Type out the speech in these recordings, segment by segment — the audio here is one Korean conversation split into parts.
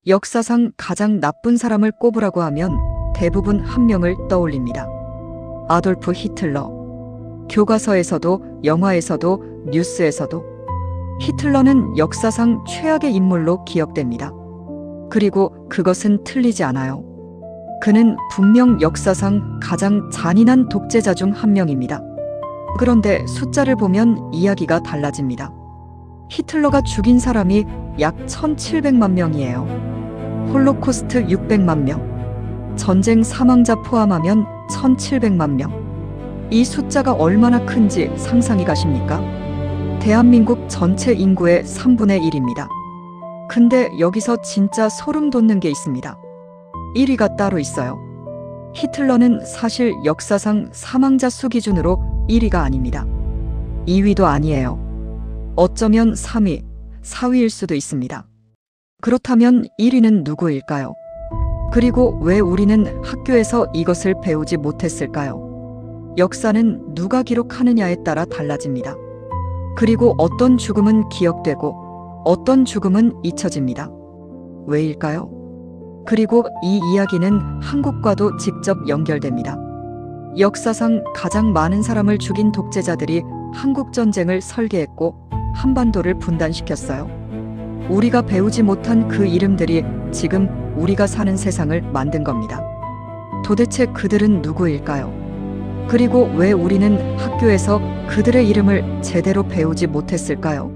역사상 가장 나쁜 사람을 꼽으라고 하면 대부분 한 명을 떠올립니다. 아돌프 히틀러. 교과서에서도 영화에서도 뉴스에서도 히틀러는 역사상 최악의 인물로 기억됩니다. 그리고 그것은 틀리지 않아요. 그는 분명 역사상 가장 잔인한 독재자 중 한 명입니다. 그런데 숫자를 보면 이야기가 달라집니다. 히틀러가 죽인 사람이 약 1700만 명이에요. 홀로코스트 600만 명, 전쟁 사망자 포함하면 1700만 명. 이 숫자가 얼마나 큰지 상상이 가십니까? 대한민국 전체 인구의 3분의 1입니다. 근데 여기서 진짜 소름 돋는 게 있습니다. 1위가 따로 있어요. 히틀러는 사실 역사상 사망자 수 기준으로 1위가 아닙니다. 2위도 아니에요. 어쩌면 3위, 4위일 수도 있습니다. 그렇다면 1위는 누구일까요? 그리고 왜 우리는 학교에서 이것을 배우지 못했을까요? 역사는 누가 기록하느냐에 따라 달라집니다. 그리고 어떤 죽음은 기억되고 어떤 죽음은 잊혀집니다. 왜일까요? 그리고 이 이야기는 한국과도 직접 연결됩니다. 역사상 가장 많은 사람을 죽인 독재자들이 한국전쟁을 설계했고 한반도를 분단시켰어요. 우리가 배우지 못한 그 이름들이 지금 우리가 사는 세상을 만든 겁니다. 도대체 그들은 누구일까요? 그리고 왜 우리는 학교에서 그들의 이름을 제대로 배우지 못했을까요?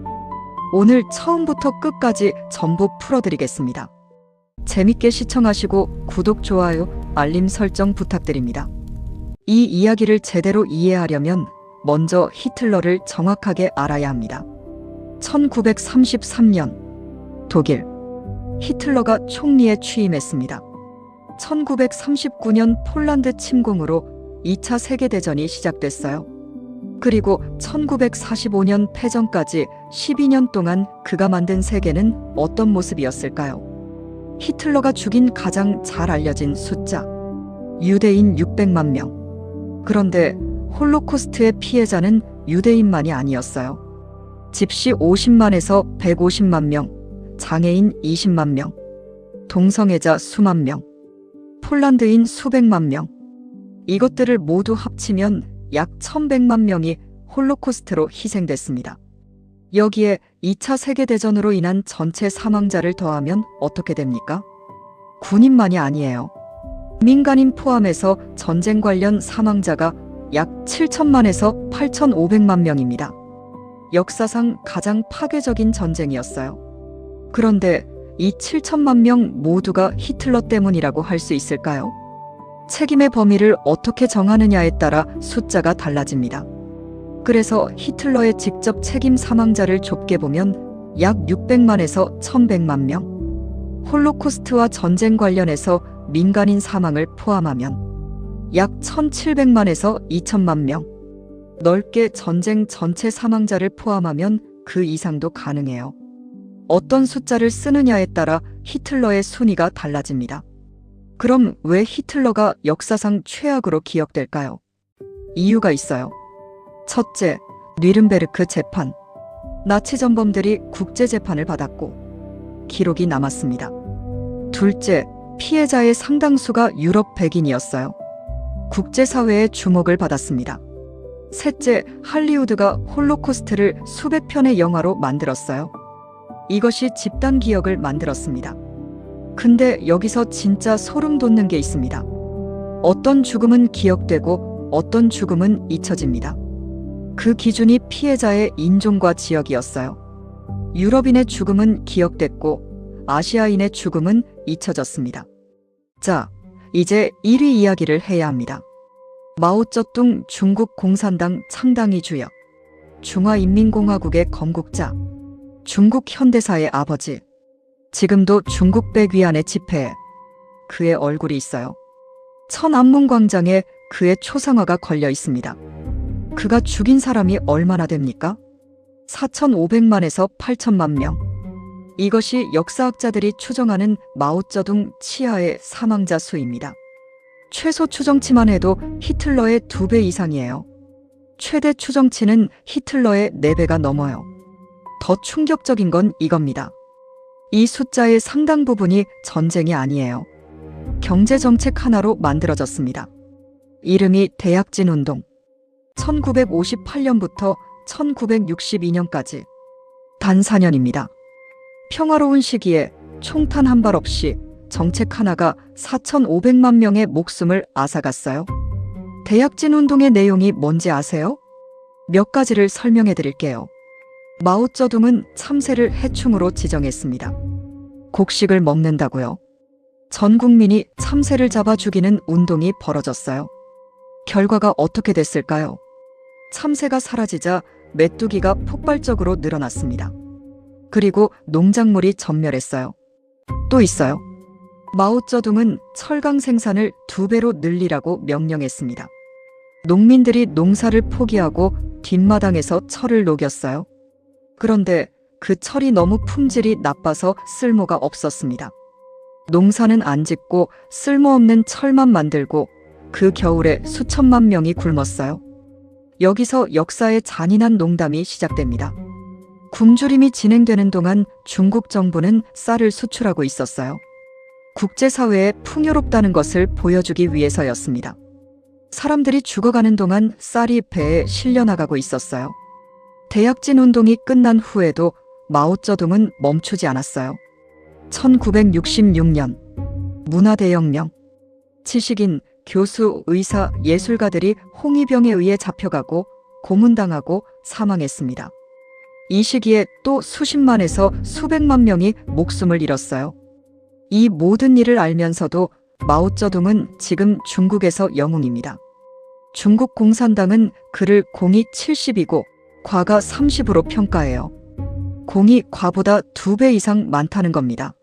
오늘 처음부터 끝까지 전부 풀어드리겠습니다. 재밌게 시청하시고 구독, 좋아요, 알림 설정 부탁드립니다. 이 이야기를 제대로 이해하려면 먼저 히틀러를 정확하게 알아야 합니다. 1933년 독일 히틀러가 총리에 취임했습니다. 1939년 폴란드 침공으로 2차 세계대전이 시작됐어요. 그리고 1945년 패전까지 12년 동안 그가 만든 세계는 어떤 모습이었을까요? 히틀러가 죽인 가장 잘 알려진 숫자, 유대인 600만 명. 그런데 홀로코스트의 피해자는 유대인만이 아니었어요. 집시 50만에서 150만 명, 장애인 20만 명, 동성애자 수만 명, 폴란드인 수백만 명. 이것들을 모두 합치면 약 1100만 명이 홀로코스트로 희생됐습니다. 여기에 2차 세계대전으로 인한 전체 사망자를 더하면 어떻게 됩니까? 군인만이 아니에요. 민간인 포함해서 전쟁 관련 사망자가 약 7천만에서 8,500만 명입니다. 역사상 가장 파괴적인 전쟁이었어요. 그런데 이 7천만 명 모두가 히틀러 때문이라고 할 수 있을까요? 책임의 범위를 어떻게 정하느냐에 따라 숫자가 달라집니다. 그래서 히틀러의 직접 책임 사망자를 좁게 보면 약 600만에서 1100만 명, 홀로코스트와 전쟁 관련해서 민간인 사망을 포함하면 약 1700만에서 2000만 명, 넓게 전쟁 전체 사망자를 포함하면 그 이상도 가능해요. 어떤 숫자를 쓰느냐에 따라 히틀러의 순위가 달라집니다. 그럼 왜 히틀러가 역사상 최악으로 기억될까요? 이유가 있어요. 첫째, 뉘른베르크 재판. 나치 전범들이 국제재판을 받았고 기록이 남았습니다. 둘째, 피해자의 상당수가 유럽 백인이었어요. 국제사회의 주목을 받았습니다. 셋째, 할리우드가 홀로코스트를 수백 편의 영화로 만들었어요. 이것이 집단 기억을 만들었습니다. 근데 여기서 진짜 소름 돋는 게 있습니다. 어떤 죽음은 기억되고 어떤 죽음은 잊혀집니다. 그 기준이 피해자의 인종과 지역이었어요. 유럽인의 죽음은 기억됐고 아시아인의 죽음은 잊혀졌습니다. 자, 이제 1위 이야기를 해야 합니다. 마오쩌둥 중국 공산당 창당이 주역, 중화인민공화국의 건국자, 중국 현대사의 아버지, 지금도 중국 백위안의 집회에 그의 얼굴이 있어요. 천안문광장에 그의 초상화가 걸려 있습니다. 그가 죽인 사람이 얼마나 됩니까? 4,500만에서 8천만 명. 이것이 역사학자들이 추정하는 마오쩌둥 치하의 사망자 수입니다. 최소 추정치만 해도 히틀러의 2배 이상이에요. 최대 추정치는 히틀러의 4배가 넘어요. 더 충격적인 건 이겁니다. 이 숫자의 상당 부분이 전쟁이 아니에요. 경제정책 하나로 만들어졌습니다. 이름이 대약진 운동. 1958년부터 1962년까지 단 4년입니다. 평화로운 시기에 총탄 한 발 없이 정책 하나가 4,500만 명의 목숨을 앗아갔어요. 대약진 운동의 내용이 뭔지 아세요? 몇 가지를 설명해 드릴게요. 마오쩌둥은 참새를 해충으로 지정했습니다. 곡식을 먹는다고요. 전 국민이 참새를 잡아 죽이는 운동이 벌어졌어요. 결과가 어떻게 됐을까요? 참새가 사라지자 메뚜기가 폭발적으로 늘어났습니다. 그리고 농작물이 전멸했어요. 또 있어요. 마오쩌둥은 철강 생산을 2배로 늘리라고 명령했습니다. 농민들이 농사를 포기하고 뒷마당에서 철을 녹였어요. 그런데 그 철이 너무 품질이 나빠서 쓸모가 없었습니다. 농사는 안 짓고 쓸모없는 철만 만들고 그 겨울에 수천만 명이 굶었어요. 여기서 역사의 잔인한 농담이 시작됩니다. 굶주림이 진행되는 동안 중국 정부는 쌀을 수출하고 있었어요. 국제사회에 풍요롭다는 것을 보여주기 위해서였습니다. 사람들이 죽어가는 동안 쌀이 배에 실려나가고 있었어요. 대약진 운동이 끝난 후에도 마오쩌둥은 멈추지 않았어요. 1966년 문화대혁명. 지식인, 교수, 의사, 예술가들이 홍위병에 의해 잡혀가고 고문당하고 사망했습니다. 이 시기에 또 수십만에서 수백만 명이 목숨을 잃었어요. 이 모든 일을 알면서도 마오쩌둥은 지금 중국에서 영웅입니다. 중국 공산당은 그를 공이 70이고 과가 30으로 평가해요. 공이 과보다 2배 이상 많다는 겁니다.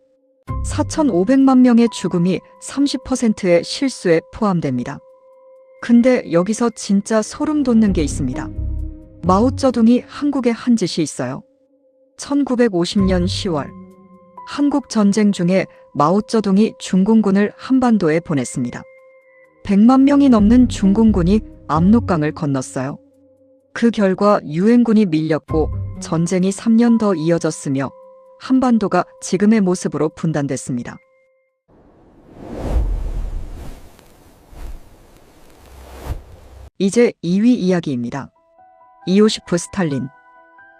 4,500만 명의 죽음이 30%의 실수에 포함됩니다. 근데 여기서 진짜 소름 돋는 게 있습니다. 마오쩌둥이 한국에 한 짓이 있어요. 1950년 10월 한국 전쟁 중에 마오쩌둥이 중공군을 한반도에 보냈습니다. 100만 명이 넘는 중공군이 압록강을 건넜어요. 그 결과 유엔군이 밀렸고 전쟁이 3년 더 이어졌으며 한반도가 지금의 모습으로 분단됐습니다. 이제 2위 이야기입니다. 이오시프 스탈린,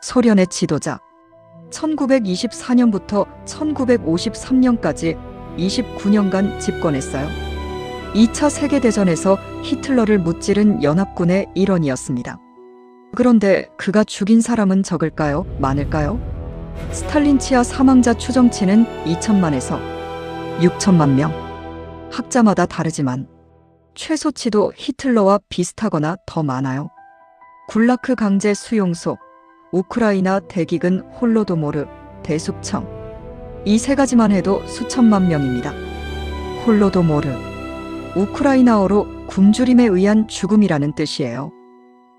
소련의 지도자. 1924년부터 1953년까지 29년간 집권했어요. 2차 세계대전에서 히틀러를 무찌른 연합군의 일원이었습니다. 그런데 그가 죽인 사람은 적을까요? 많을까요? 스탈린 치하 사망자 추정치는 2천만에서 6천만 명. 학자마다 다르지만 최소치도 히틀러와 비슷하거나 더 많아요. 굴라크 강제 수용소, 우크라이나 대기근 홀로도모르, 대숙청. 이 세 가지만 해도 수천만 명입니다. 홀로도모르, 우크라이나어로 굶주림에 의한 죽음이라는 뜻이에요.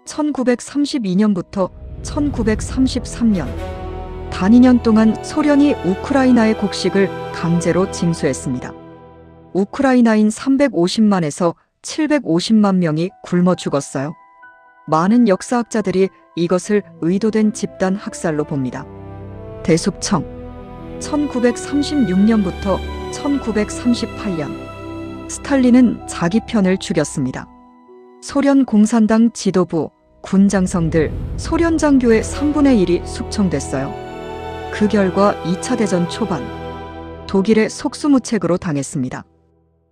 1932년부터 1933년 단 2년 동안 소련이 우크라이나의 곡식을 강제로 징수했습니다. 우크라이나인 350만에서 750만 명이 굶어 죽었어요. 많은 역사학자들이 이것을 의도된 집단 학살로 봅니다. 대숙청. 1936년부터 1938년 스탈린은 자기 편을 죽였습니다. 소련 공산당 지도부, 군 장성들, 소련 장교의 3분의 1이 숙청됐어요. 그 결과 2차 대전 초반 독일의 속수무책으로 당했습니다.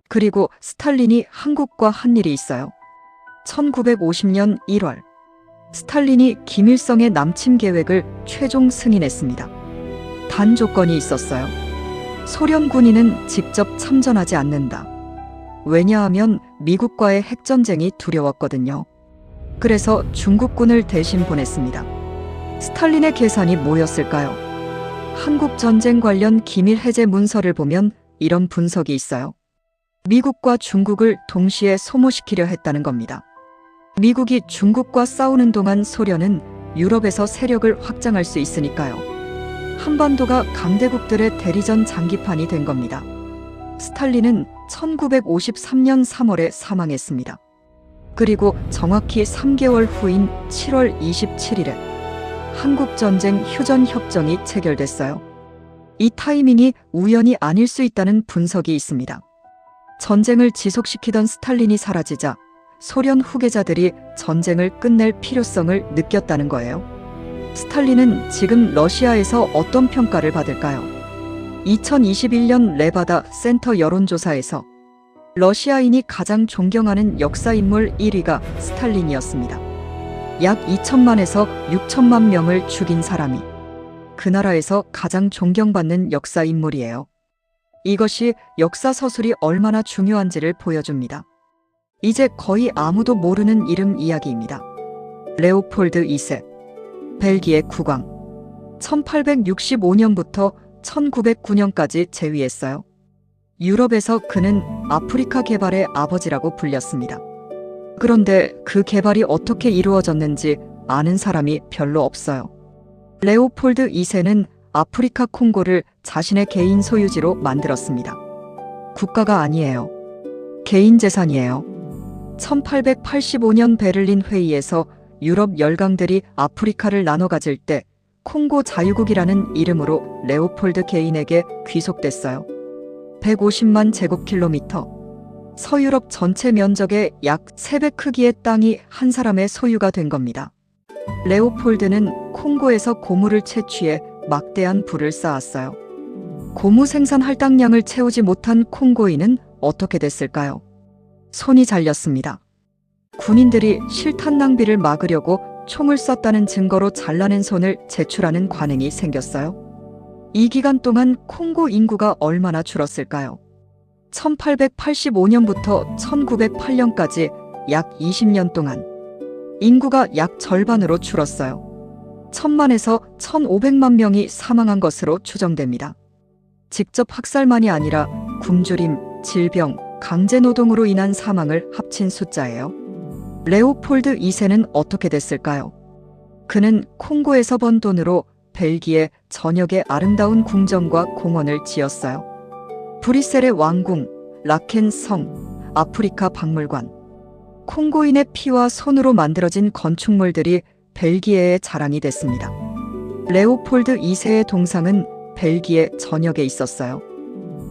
그리고 스탈린이 한국과 한 일이 있어요. 1950년 1월 스탈린이 김일성의 남침 계획을 최종 승인했습니다. 단 조건이 있었어요. 소련 군인은 직접 참전하지 않는다. 왜냐하면 미국과의 핵전쟁이 두려웠거든요. 그래서 중국군을 대신 보냈습니다. 스탈린의 계산이 뭐였을까요? 한국전쟁 관련 기밀 해제 문서를 보면 이런 분석이 있어요. 미국과 중국을 동시에 소모시키려 했다는 겁니다. 미국이 중국과 싸우는 동안 소련은 유럽에서 세력을 확장할 수 있으니까요. 한반도가 강대국들의 대리전 장기판이 된 겁니다. 스탈린은 1953년 3월에 사망했습니다. 그리고 정확히 3개월 후인 7월 27일에 한국전쟁 휴전협정이 체결됐어요. 이 타이밍이 우연이 아닐 수 있다는 분석이 있습니다. 전쟁을 지속시키던 스탈린이 사라지자 소련 후계자들이 전쟁을 끝낼 필요성을 느꼈다는 거예요. 스탈린은 지금 러시아에서 어떤 평가를 받을까요? 2021년 레바다 센터 여론조사에서 러시아인이 가장 존경하는 역사인물 1위가 스탈린이었습니다. 약 2천만에서 6천만 명을 죽인 사람이 그 나라에서 가장 존경받는 역사인물이에요. 이것이 역사 서술이 얼마나 중요한지를 보여줍니다. 이제 거의 아무도 모르는 이름 이야기입니다. 레오폴드 2세, 벨기에 국왕. 1865년부터 1909년까지 재위했어요. 유럽에서 그는 아프리카 개발의 아버지라고 불렸습니다. 그런데 그 개발이 어떻게 이루어졌는지 아는 사람이 별로 없어요. 레오폴드 2세는 아프리카 콩고를 자신의 개인 소유지로 만들었습니다. 국가가 아니에요. 개인 재산이에요. 1885년 베를린 회의에서 유럽 열강들이 아프리카를 나눠 가질 때 콩고 자유국이라는 이름으로 레오폴드 개인에게 귀속됐어요. 150만 제곱킬로미터. 서유럽 전체 면적의 약 3배 크기의 땅이 한 사람의 소유가 된 겁니다. 레오폴드는 콩고에서 고무를 채취해 막대한 부를 쌓았어요. 고무 생산 할당량을 채우지 못한 콩고인은 어떻게 됐을까요? 손이 잘렸습니다. 군인들이 실탄 낭비를 막으려고 총을 쐈다는 증거로 잘라낸 손을 제출하는 관행이 생겼어요. 이 기간 동안 콩고 인구가 얼마나 줄었을까요? 1885년부터 1908년까지 약 20년 동안 인구가 약 절반으로 줄었어요. 1000만에서 1500만 명이 사망한 것으로 추정됩니다. 직접 학살만이 아니라 굶주림, 질병, 강제노동으로 인한 사망을 합친 숫자예요. 레오폴드 2세는 어떻게 됐을까요? 그는 콩고에서 번 돈으로 벨기에 전역에 아름다운 궁전과 공원을 지었어요. 브뤼셀의 왕궁, 라켄 성, 아프리카 박물관. 콩고인의 피와 손으로 만들어진 건축물들이 벨기에의 자랑이 됐습니다. 레오폴드 2세의 동상은 벨기에 전역에 있었어요.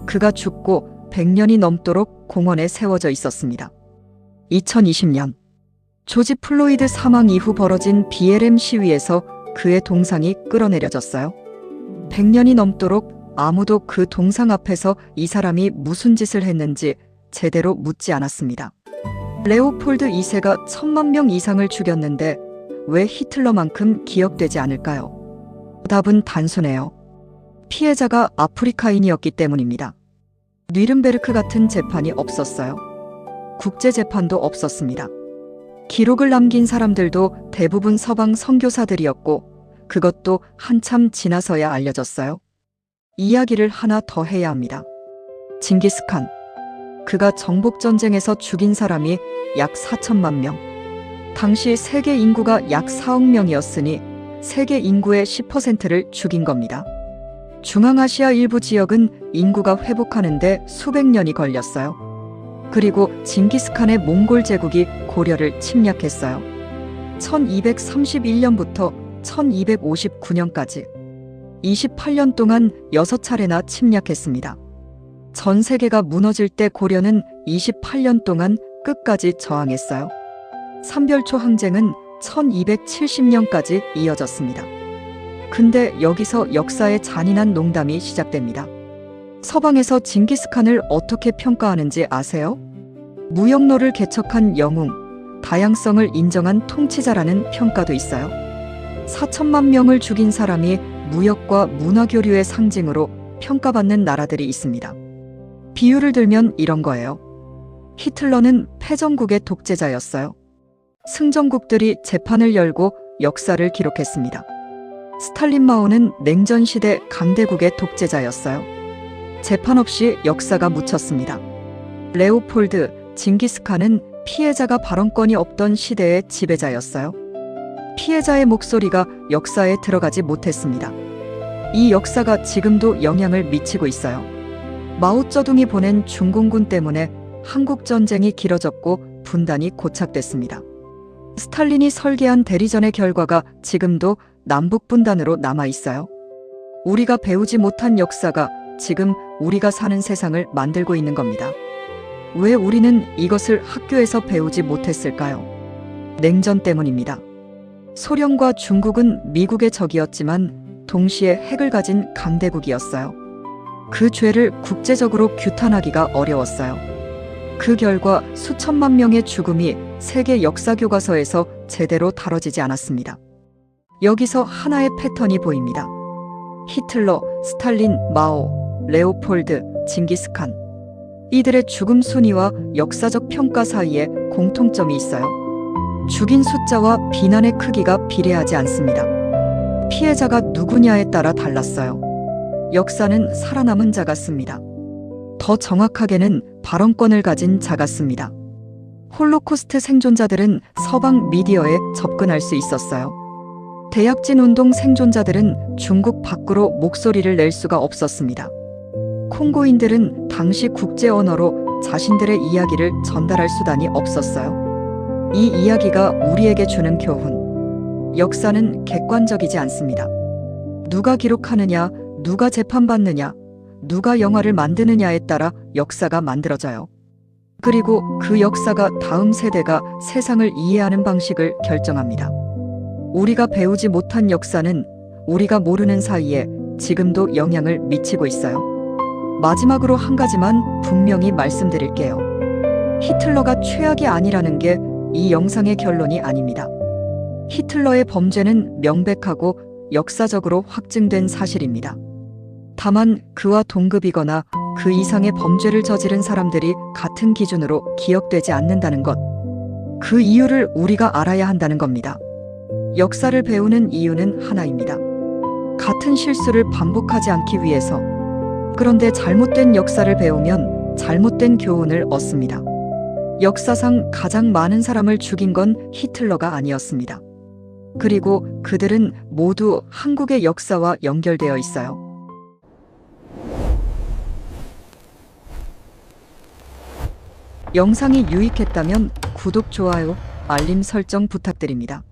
그가 죽고 100년이 넘도록 공원에 세워져 있었습니다. 2020년 조지 플로이드 사망 이후 벌어진 BLM 시위에서 그의 동상이 끌어내려졌어요. 100년이 넘도록 아무도 그 동상 앞에서 이 사람이 무슨 짓을 했는지 제대로 묻지 않았습니다. 레오폴드 2세가 1000만 명 이상을 죽였는데 왜 히틀러만큼 기억되지 않을까요? 답은 단순해요. 피해자가 아프리카인이었기 때문입니다. 뉘른베르크 같은 재판이 없었어요. 국제재판도 없었습니다. 기록을 남긴 사람들도 대부분 서방 선교사들이었고 그것도 한참 지나서야 알려졌어요. 이야기를 하나 더 해야 합니다. 징기스칸. 그가 정복전쟁에서 죽인 사람이 약 4천만 명. 당시 세계 인구가 약 4억 명이었으니 세계 인구의 10%를 죽인 겁니다. 중앙아시아 일부 지역은 인구가 회복하는데 수백 년이 걸렸어요. 그리고 징기스칸의 몽골 제국이 고려를 침략했어요. 1231년부터 1259년까지 28년 동안 6차례나 침략했습니다. 전 세계가 무너질 때 고려는 28년 동안 끝까지 저항했어요. 삼별초 항쟁은 1270년까지 이어졌습니다. 근데 여기서 역사의 잔인한 농담이 시작됩니다. 서방에서 징기스칸을 어떻게 평가하는지 아세요? 무역로를 개척한 영웅, 다양성을 인정한 통치자라는 평가도 있어요. 4천만 명을 죽인 사람이 무역과 문화교류의 상징으로 평가받는 나라들이 있습니다. 비유를 들면 이런 거예요. 히틀러는 패전국의 독재자였어요. 승전국들이 재판을 열고 역사를 기록했습니다. 스탈린 마오는 냉전시대 강대국의 독재자였어요. 재판 없이 역사가 묻혔습니다. 레오폴드, 징기스칸은 피해자가 발언권이 없던 시대의 지배자였어요. 피해자의 목소리가 역사에 들어가지 못했습니다. 이 역사가 지금도 영향을 미치고 있어요. 마오쩌둥이 보낸 중공군 때문에 한국전쟁이 길어졌고 분단이 고착됐습니다. 스탈린이 설계한 대리전의 결과가 지금도 남북분단으로 남아있어요. 우리가 배우지 못한 역사가 지금 우리가 사는 세상을 만들고 있는 겁니다. 왜 우리는 이것을 학교에서 배우지 못했을까요? 냉전 때문입니다. 소련과 중국은 미국의 적이었지만 동시에 핵을 가진 강대국이었어요. 그 죄를 국제적으로 규탄하기가 어려웠어요. 그 결과 수천만 명의 죽음이 세계 역사 교과서에서 제대로 다뤄지지 않았습니다. 여기서 하나의 패턴이 보입니다. 히틀러, 스탈린, 마오, 레오폴드, 징기스칸. 이들의 죽음 순위와 역사적 평가 사이에 공통점이 있어요. 죽인 숫자와 비난의 크기가 비례하지 않습니다. 피해자가 누구냐에 따라 달랐어요. 역사는 살아남은 자가 씁니다. 더 정확하게는 발언권을 가진 자가 씁니다. 홀로코스트 생존자들은 서방 미디어에 접근할 수 있었어요. 대약진 운동 생존자들은 중국 밖으로 목소리를 낼 수가 없었습니다. 콩고인들은 당시 국제 언어로 자신들의 이야기를 전달할 수단이 없었어요. 이 이야기가 우리에게 주는 교훈. 역사는 객관적이지 않습니다. 누가 기록하느냐, 누가 재판받느냐, 누가 영화를 만드느냐에 따라 역사가 만들어져요. 그리고 그 역사가 다음 세대가 세상을 이해하는 방식을 결정합니다. 우리가 배우지 못한 역사는 우리가 모르는 사이에 지금도 영향을 미치고 있어요. 마지막으로 한 가지만 분명히 말씀드릴게요. 히틀러가 최악이 아니라는 게 이 영상의 결론이 아닙니다. 히틀러의 범죄는 명백하고 역사적으로 확증된 사실입니다. 다만 그와 동급이거나 그 이상의 범죄를 저지른 사람들이 같은 기준으로 기억되지 않는다는 것. 그 이유를 우리가 알아야 한다는 겁니다. 역사를 배우는 이유는 하나입니다. 같은 실수를 반복하지 않기 위해서. 그런데 잘못된 역사를 배우면 잘못된 교훈을 얻습니다. 역사상 가장 많은 사람을 죽인 건 히틀러가 아니었습니다. 그리고 그들은 모두 한국의 역사와 연결되어 있어요. 영상이 유익했다면 구독, 좋아요, 알림 설정 부탁드립니다.